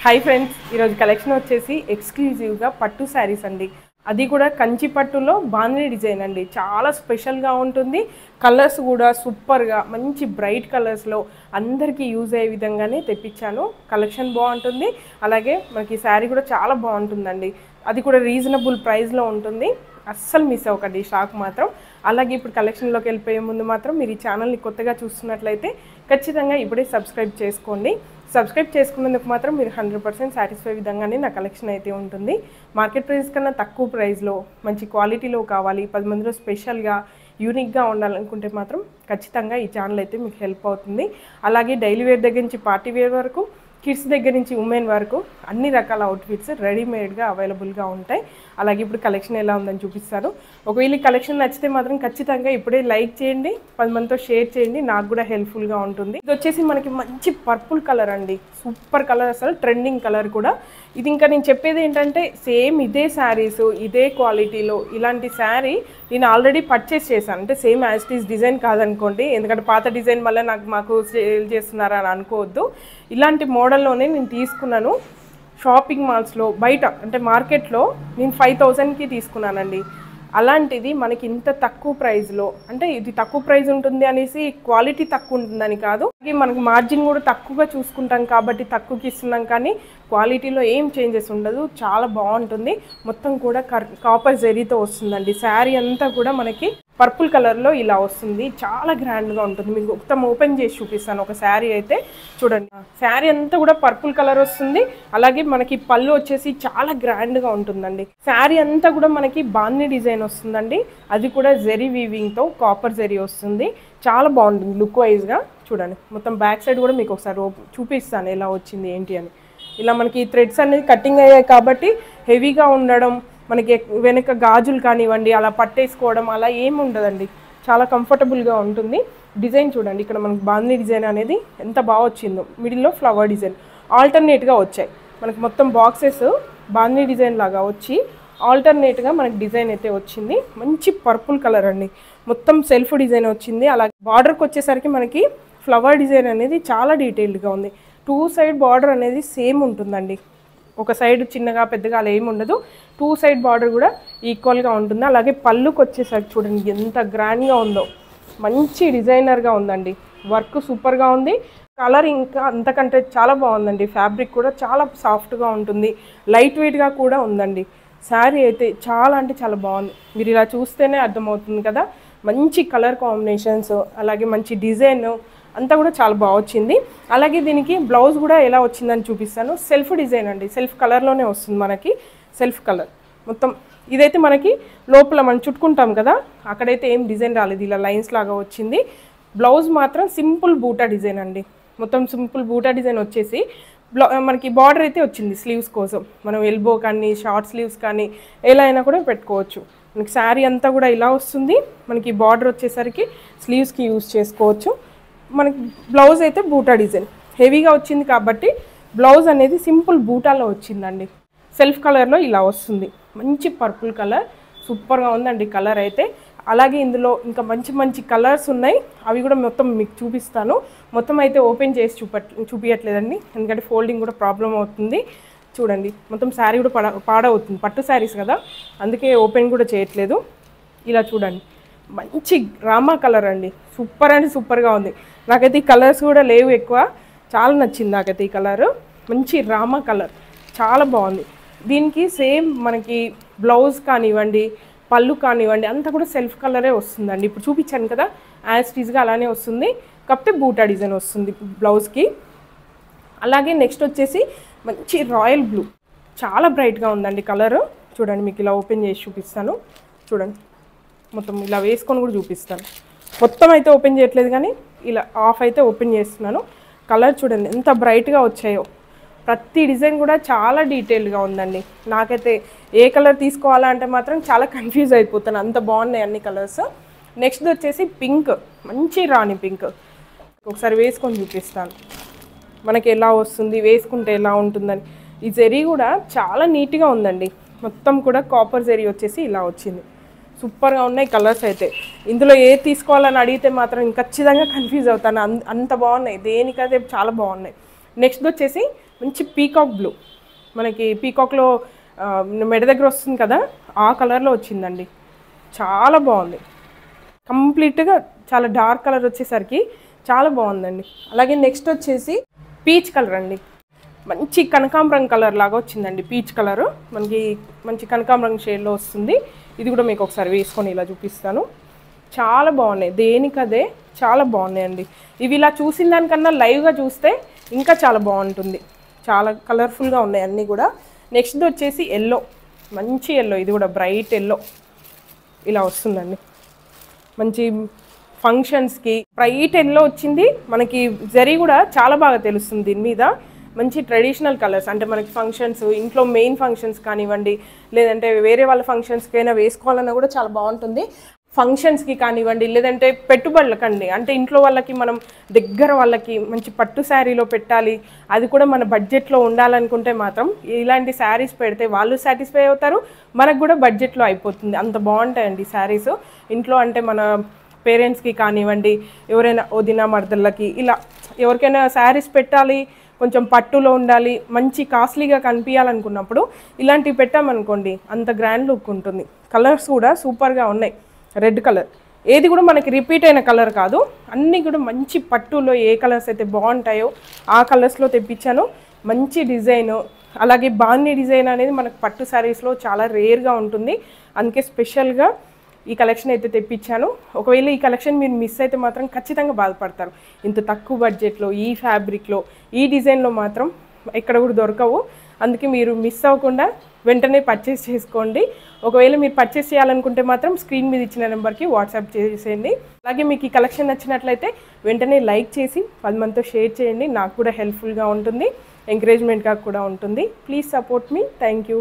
Hi friends, ఈరోజు collection వచ్చేసి ఎక్స్క్లూజివ్గా పట్టు శారీస్ అండి. అది కూడా కంచి పట్టులో బాందిని డిజైన్ అండి. చాలా స్పెషల్గా ఉంటుంది. కలర్స్ కూడా సూపర్గా మంచి బ్రైట్ కలర్స్లో అందరికీ యూజ్ అయ్యే విధంగానే తెప్పించాను. కలెక్షన్ బాగుంటుంది, అలాగే మనకి శారీ కూడా చాలా బాగుంటుందండి. అది కూడా రీజనబుల్ ప్రైస్లో ఉంటుంది. అస్సలు మిస్ అవ్వకండి స్టాక్ మాత్రం. అలాగే ఇప్పుడు కలెక్షన్లోకి వెళ్ళిపోయే ముందు మాత్రం మీరు ఈ ఛానల్ని కొత్తగా చూస్తున్నట్లయితే ఖచ్చితంగా ఇప్పుడే సబ్స్క్రైబ్ చేసుకోండి. సబ్స్క్రైబ్ చేసుకున్నందుకు మాత్రం మీరు 100% సాటిస్ఫై విధంగానే నా కలెక్షన్ అయితే ఉంటుంది. మార్కెట్ ప్రైస్ కన్నా తక్కువ ప్రైస్లో మంచి క్వాలిటీలో కావాలి, 10 మందిలో స్పెషల్గా యూనిక్గా ఉండాలనుకుంటే మాత్రం ఖచ్చితంగా ఈ ఛానల్ అయితే మీకు హెల్ప్ అవుతుంది. అలాగే డైలీ వేర్ దగ్గర నుంచి పార్టీ వేర్ వరకు, కిడ్స్ దగ్గర నుంచి ఉమెన్ వరకు అన్ని రకాల అవుట్ఫిట్స్ రెడీమేడ్గా అవైలబుల్గా ఉంటాయి. అలాగే ఇప్పుడు కలెక్షన్ ఎలా ఉందని చూపిస్తాను. ఒకవేళ ఈ కలెక్షన్ నచ్చితే మాత్రం ఖచ్చితంగా ఇప్పుడే లైక్ చేయండి, 10 మందితో షేర్ చేయండి, నాకు కూడా హెల్ప్ఫుల్గా ఉంటుంది. ఇది వచ్చేసి మనకి మంచి పర్పుల్ కలర్ అండి, సూపర్ కలర్, అసలు ట్రెండింగ్ కలర్ కూడా. ఇది ఇంకా నేను చెప్పేది ఏంటంటే సేమ్ ఇదే శారీస్ ఇదే క్వాలిటీలో ఇలాంటి శారీ నేను ఆల్రెడీ పర్చేస్ చేశాను. అంటే same as it is design కాదనుకోండి, ఎందుకంటే పాత డిజైన్ వల్ల మాకు సేల్ చేస్తున్నారా అని అనుకోవద్దు. ఇలాంటి మోడల్లోనే నేను తీసుకున్నాను. షాపింగ్ మాల్స్లో బయట అంటే మార్కెట్లో నేను 5000కి తీసుకున్నానండి. అలాంటిది మనకి ఇంత తక్కువ ప్రైస్లో, అంటే ఇది తక్కువ ప్రైస్ ఉంటుంది అనేసి క్వాలిటీ తక్కువ ఉంటుందని కాదు, మనకి మార్జిన్ కూడా తక్కువగా చూసుకుంటాం కాబట్టి తక్కువకి ఇస్తున్నాం, కానీ క్వాలిటీలో ఏం చేంజెస్ ఉండదు. చాలా బాగుంటుంది. మొత్తం కూడా కాపర్ జరీతో వస్తుందండి. శారీ అంతా కూడా మనకి పర్పుల్ కలర్లో ఇలా వస్తుంది. చాలా గ్రాండ్గా ఉంటుంది. మీకు మొత్తం ఓపెన్ చేసి చూపిస్తాను. ఒక శారీ అయితే చూడండి, శారీ అంతా కూడా పర్పుల్ కలర్ వస్తుంది. అలాగే మనకి పళ్ళు వచ్చేసి చాలా గ్రాండ్గా ఉంటుందండి. శారీ అంతా కూడా మనకి బాందిని డిజైన్ వస్తుందండి. అది కూడా జరీ వీవింగ్తో కాపర్ జరీ వస్తుంది. చాలా బాగుంటుంది లుక్ వైజ్గా. చూడండి, మొత్తం బ్యాక్ సైడ్ కూడా మీకు ఒకసారి చూపిస్తాను ఎలా వచ్చింది ఏంటి అని. ఇలా మనకి థ్రెడ్స్ అనేది కటింగ్ అయ్యాయి కాబట్టి హెవీగా ఉండడం, మనకి వెనక గాజులు కానివ్వండి అలా పట్టేసుకోవడం అలా ఏమి ఉండదండి. చాలా కంఫర్టబుల్గా ఉంటుంది. డిజైన్ చూడండి, ఇక్కడ మనకి బాందిని డిజైన్ అనేది ఎంత బాగా వచ్చిందో. మిడిల్లో ఫ్లవర్ డిజైన్ ఆల్టర్నేట్గా వచ్చాయి. మనకి మొత్తం బాక్సెస్ బాందిని డిజైన్ లాగా వచ్చి ఆల్టర్నేట్గా మనకి డిజైన్ అయితే వచ్చింది. మంచి పర్పుల్ కలర్ అండి. మొత్తం సెల్ఫ్ డిజైన్ వచ్చింది. అలాగే బార్డర్కి వచ్చేసరికి మనకి ఫ్లవర్ డిజైన్ అనేది చాలా డీటెయిల్డ్గా ఉంది. 2 సైడ్ బార్డర్ అనేది సేమ్ ఉంటుందండి. ఒక సైడ్ చిన్నగా పెద్దగా అలా ఏమి ఉండదు. 2 సైడ్ బార్డర్ కూడా ఈక్వల్గా ఉంటుంది. అలాగే పళ్ళుకి వచ్చేసరికి చూడండి ఎంత గ్రాండ్గా ఉందో. మంచి డిజైనర్గా ఉందండి. వర్క్ సూపర్గా ఉంది. కలర్ ఇంకా అంతకంటే చాలా బాగుందండి. ఫ్యాబ్రిక్ కూడా చాలా సాఫ్ట్గా ఉంటుంది. లైట్ వెయిట్గా కూడా ఉందండి. శారీ అయితే చాలా అంటే చాలా బాగుంది. మీరు ఇలా చూస్తేనే అర్థమవుతుంది కదా. మంచి కలర్ కాంబినేషన్స్, అలాగే మంచి డిజైన్ అంతా కూడా చాలా బాగా వచ్చింది. అలాగే దీనికి బ్లౌజ్ కూడా ఎలా వచ్చిందని చూపిస్తాను. సెల్ఫ్ డిజైన్ అండి, సెల్ఫ్ కలర్లోనే వస్తుంది మనకి. సెల్ఫ్ కలర్ మొత్తం ఇదైతే మనకి లోపల మనం చుట్టుకుంటాం కదా, అక్కడైతే ఏం డిజైన్ రాలేదు, ఇలా లైన్స్ లాగా వచ్చింది. బ్లౌజ్ మాత్రం సింపుల్ బూటా డిజైన్ అండి. మొత్తం సింపుల్ బూటా డిజైన్ వచ్చేసి మనకి బార్డర్ అయితే వచ్చింది స్లీవ్స్ కోసం. మనం ఎల్బో కానీ షార్ట్ స్లీవ్స్ కానీ ఎలా అయినా కూడా పెట్టుకోవచ్చు. మనకి శారీ అంతా కూడా ఇలా వస్తుంది. మనకి బార్డర్ వచ్చేసరికి స్లీవ్స్కి యూజ్ చేసుకోవచ్చు. మనకి బ్లౌజ్ అయితే బూటా డిజైన్ హెవీగా వచ్చింది కాబట్టి బ్లౌజ్ అనేది సింపుల్ బూటాలో వచ్చిందండి. సెల్ఫ్ కలర్లో ఇలా వస్తుంది. మంచి పర్పుల్ కలర్, సూపర్గా ఉందండి కలర్ అయితే. అలాగే ఇందులో ఇంకా మంచి మంచి కలర్స్ ఉన్నాయి. అవి కూడా మొత్తం మీకు చూపిస్తాను. మొత్తం అయితే ఓపెన్ చేసి చూపించట్లేదండి, ఎందుకంటే ఫోల్డింగ్ కూడా ప్రాబ్లం అవుతుంది. చూడండి, మొత్తం శారీ కూడా పాడవుతుంది. పట్టు శారీస్ కదా, అందుకే ఓపెన్ కూడా చేయట్లేదు. ఇలా చూడండి, మంచి రామా కలర్ అండి. సూపర్ అంటే సూపర్గా ఉంది. నాకైతే ఈ కలర్స్ కూడా లేవు ఎక్కువ, చాలా నచ్చింది నాకైతే ఈ కలరు. మంచి రామా కలర్ చాలా బాగుంది. దీనికి సేమ్ మనకి బ్లౌజ్ కానివ్వండి, పళ్ళు కానివ్వండి అంతా కూడా సెల్ఫ్ కలరే వస్తుందండి. ఇప్పుడు చూపించాను కదా, యాజ్ టీజ్గా అలానే వస్తుంది, కాకపోతే బూటా డిజైన్ వస్తుంది బ్లౌజ్కి. అలాగే నెక్స్ట్ వచ్చేసి మంచి రాయల్ బ్లూ, చాలా బ్రైట్గా ఉందండి కలరు. చూడండి, మీకు ఇలా ఓపెన్ చేసి చూపిస్తాను. చూడండి, మొత్తం ఇలా వేసుకొని కూడా చూపిస్తాను. మొత్తం అయితే ఓపెన్ చేయట్లేదు, కానీ ఇలా ఆఫ్ అయితే ఓపెన్ చేస్తున్నాను. కలర్ చూడండి ఎంత బ్రైట్గా వచ్చాయో. ప్రతి డిజైన్ కూడా చాలా డీటెయిల్డ్గా ఉందండి. నాకైతే ఏ కలర్ తీసుకోవాలంటే మాత్రం చాలా కన్ఫ్యూజ్ అయిపోతాను, అంత బాగున్నాయి అన్ని కలర్స్. నెక్స్ట్ వచ్చేసి పింక్, మంచి రాణి పింక్. ఒకసారి వేసుకొని చూపిస్తాను మనకి ఎలా వస్తుంది, వేసుకుంటే ఎలా ఉంటుందని. ఈ జరీ కూడా చాలా నీట్గా ఉందండి. మొత్తం కూడా కాపర్ జరీ వచ్చేసి ఇలా వచ్చింది. సూపర్గా ఉన్నాయి కలర్స్ అయితే. ఇందులో ఏ తీసుకోవాలని అడిగితే మాత్రం ఖచ్చితంగా కన్ఫ్యూజ్ అవుతాను, అంత బాగున్నాయి. దేనికైతే చాలా బాగున్నాయి. నెక్స్ట్ వచ్చేసి మంచి పీకాక్ బ్లూ, మనకి పీకాక్లో మెడ దగ్గర వస్తుంది కదా, ఆ కలర్లో వచ్చిందండి. చాలా బాగుంది, కంప్లీట్గా చాలా డార్క్ కలర్ వచ్చేసరికి చాలా బాగుందండి. అలాగే నెక్స్ట్ వచ్చేసి పీచ్ కలర్ అండి. మంచి కనకాంబరం కలర్ లాగా వచ్చిందండి. పీచ్ కలరు మనకి మంచి కనకాంబరం షేడ్లో వస్తుంది. ఇది కూడా మీకు ఒకసారి వేసుకొని ఇలా చూపిస్తాను. చాలా బాగున్నాయి, దేనికదే చాలా బాగున్నాయండి. ఇవి ఇలా చూసిన దానికన్నా లైవ్గా చూస్తే ఇంకా చాలా బాగుంటుంది. చాలా కలర్ఫుల్గా ఉన్నాయి అన్నీ కూడా. నెక్స్ట్ వచ్చేసి ఎల్లో, మంచి ఎల్లో, ఇది కూడా బ్రైట్ ఎల్లో ఇలా వస్తుందండి. మంచి ఫంక్షన్స్కి బ్రైట్ ఎల్లో వచ్చింది. మనకి జరీ కూడా చాలా బాగా తెలుస్తుంది దీని మీద. మంచి ట్రెడిషనల్ కలర్స్, అంటే మనకి ఫంక్షన్స్, ఇంట్లో మెయిన్ ఫంక్షన్స్ కానివ్వండి, లేదంటే వేరే వాళ్ళ ఫంక్షన్స్కి అయినా వేసుకోవాలన్నా కూడా చాలా బాగుంటుంది. ఫంక్షన్స్కి కానివ్వండి, లేదంటే పెట్టుబడులకండి, అంటే ఇంట్లో వాళ్ళకి మనం దగ్గర వాళ్ళకి మంచి పట్టు శారీలో పెట్టాలి, అది కూడా మన బడ్జెట్లో ఉండాలనుకుంటే మాత్రం ఇలాంటి శారీస్ పెడితే వాళ్ళు సాటిస్ఫై అవుతారు, మనకు కూడా బడ్జెట్లో అయిపోతుంది. అంత బాగుంటాయండి శారీస్. ఇంట్లో అంటే మన పేరెంట్స్కి కానివ్వండి, ఎవరైనా వదిన మర్దళ్ళకి, ఇలా ఎవరికైనా శారీస్ పెట్టాలి, కొంచెం పట్టులో ఉండాలి, మంచి కాస్ట్లీగా కనిపించాలనుకున్నప్పుడు ఇలాంటివి పెట్టామనుకోండి అంత గ్రాండ్ లుక్ ఉంటుంది. కలర్స్ కూడా సూపర్గా ఉన్నాయి. రెడ్ కలర్ ఏది కూడా మనకి రిపీట్ అయిన కలర్ కాదు, అన్నీ కూడా మంచి పట్టులో ఏ కలర్స్ అయితే బాగుంటాయో ఆ కలర్స్లో తెప్పించాను. మంచి డిజైను, అలాగే బాందీ డిజైన్ అనేది మనకు పట్టు శారీస్లో చాలా రేర్గా ఉంటుంది. అందుకే స్పెషల్గా ఈ కలెక్షన్ అయితే తెప్పించాను. ఒకవేళ ఈ కలెక్షన్ మీరు మిస్ అయితే మాత్రం ఖచ్చితంగా బాధపడతారు. ఇంత తక్కువ బడ్జెట్లో ఈ ఫ్యాబ్రిక్లో ఈ డిజైన్లో మాత్రం ఎక్కడ కూడా దొరకవు. అందుకే మీరు మిస్ అవ్వకుండా వెంటనే పర్చేస్ చేసుకోండి. ఒకవేళ మీరు పర్చేస్ చేయాలనుకుంటే మాత్రం స్క్రీన్ మీద ఇచ్చిన నెంబర్కి వాట్సాప్ చేసేయండి. అలాగే మీకు ఈ కలెక్షన్ నచ్చినట్లయితే వెంటనే లైక్ చేసి 10 మందితో షేర్ చేయండి. నాకు కూడా హెల్ప్ఫుల్గా ఉంటుంది, ఎంకరేజ్మెంట్గా కూడా ఉంటుంది. Please support me. Thank you.